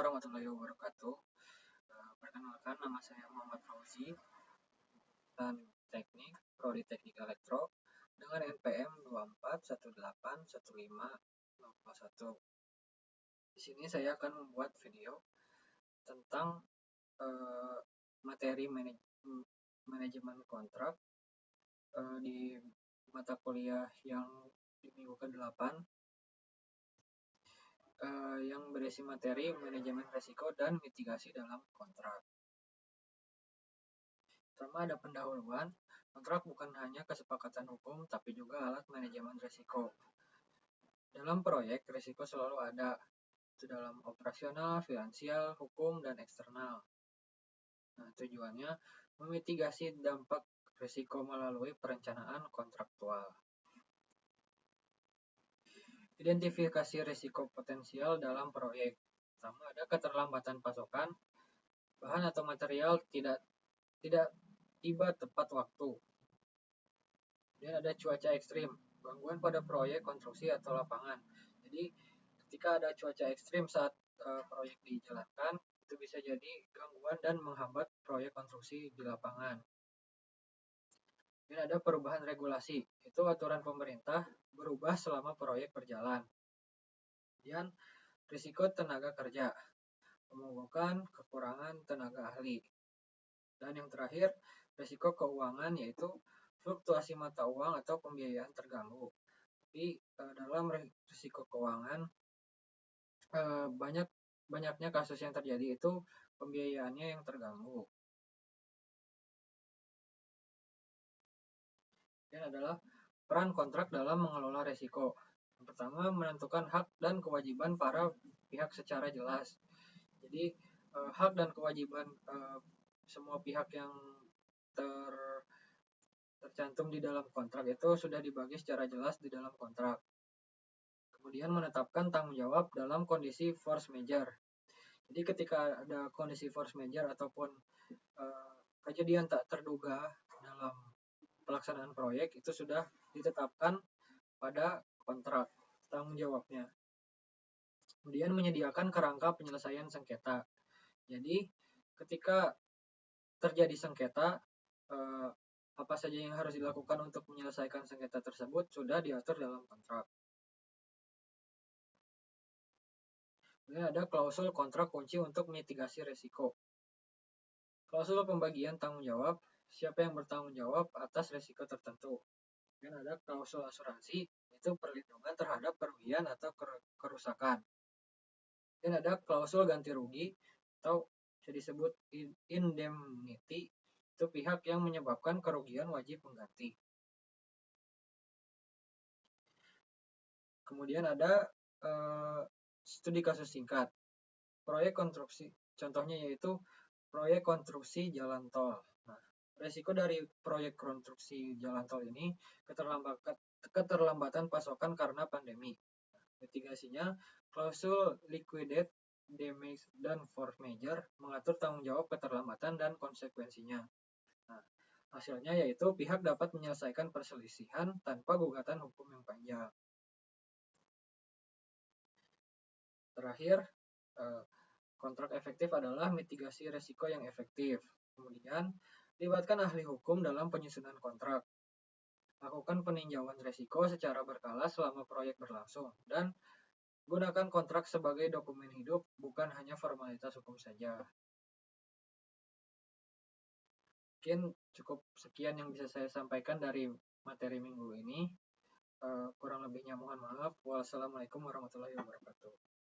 warahmatullahi wabarakatuh. Perkenalkan, nama saya Muhammad Fauzi, dan Teknik, Prodi Teknik Elektro, dengan NPM 24181501. Di sini saya akan membuat video tentang materi manajemen kontrak di mata kuliah yang di minggu ke-8 yang berisi materi manajemen risiko dan mitigasi dalam kontrak. Pertama ada pendahuluan. Kontrak bukan hanya kesepakatan hukum, tapi juga alat manajemen risiko. Dalam proyek, risiko selalu ada, itu dalam operasional, finansial, hukum, dan eksternal. Nah, tujuannya memitigasi dampak risiko melalui perencanaan kontraktual. Identifikasi risiko potensial dalam proyek. Pertama ada keterlambatan pasokan, bahan atau material tidak tiba tepat waktu. Dan ada cuaca ekstrim, gangguan pada proyek konstruksi atau lapangan. Jadi ketika ada cuaca ekstrim saat proyek dijalankan, itu bisa jadi gangguan dan menghambat proyek konstruksi di lapangan. Dan ada perubahan regulasi, itu aturan pemerintah berubah selama proyek berjalan. Kemudian risiko tenaga kerja, pemogokan, kekurangan tenaga ahli. Dan yang terakhir, risiko keuangan, yaitu fluktuasi mata uang atau pembiayaan terganggu. Tapi dalam risiko keuangan, banyaknya kasus yang terjadi itu pembiayaannya yang terganggu. Dan adalah peran kontrak dalam mengelola risiko. Yang pertama, menentukan hak dan kewajiban para pihak secara jelas. Jadi hak dan kewajiban semua pihak yang tercantum di dalam kontrak itu sudah dibagi secara jelas di dalam kontrak. Kemudian menetapkan tanggung jawab dalam kondisi force majeure. Jadi ketika ada kondisi force majeure ataupun kejadian tak terduga dalam pelaksanaan proyek, itu sudah ditetapkan pada kontrak tanggung jawabnya. Kemudian menyediakan kerangka penyelesaian sengketa. Jadi ketika terjadi sengketa, apa saja yang harus dilakukan untuk menyelesaikan sengketa tersebut sudah diatur dalam kontrak. Kemudian ada klausul kontrak kunci untuk mitigasi risiko. Klausul pembagian tanggung jawab, siapa yang bertanggung jawab atas risiko tertentu. Dan ada klausul asuransi, itu perlindungan terhadap kerugian atau kerusakan. Dan ada klausul ganti rugi atau bisa disebut indemnity, itu pihak yang menyebabkan kerugian wajib mengganti. Kemudian ada studi kasus singkat. Proyek konstruksi, contohnya yaitu proyek konstruksi jalan tol. Nah, risiko dari proyek konstruksi jalan tol ini keterlambatan pasokan karena pandemi. Mitigasinya, klausul liquidated damage dan force majeure mengatur tanggung jawab keterlambatan dan konsekuensinya. Nah, hasilnya yaitu pihak dapat menyelesaikan perselisihan tanpa gugatan hukum yang panjang. Terakhir, kontrak efektif adalah mitigasi risiko yang efektif. Kemudian, libatkan ahli hukum dalam penyusunan kontrak. Lakukan peninjauan risiko secara berkala selama proyek berlangsung. Dan gunakan kontrak sebagai dokumen hidup, bukan hanya formalitas hukum saja. Mungkin cukup sekian yang bisa saya sampaikan dari materi minggu ini. Kurang lebihnya mohon maaf. Wassalamualaikum warahmatullahi wabarakatuh.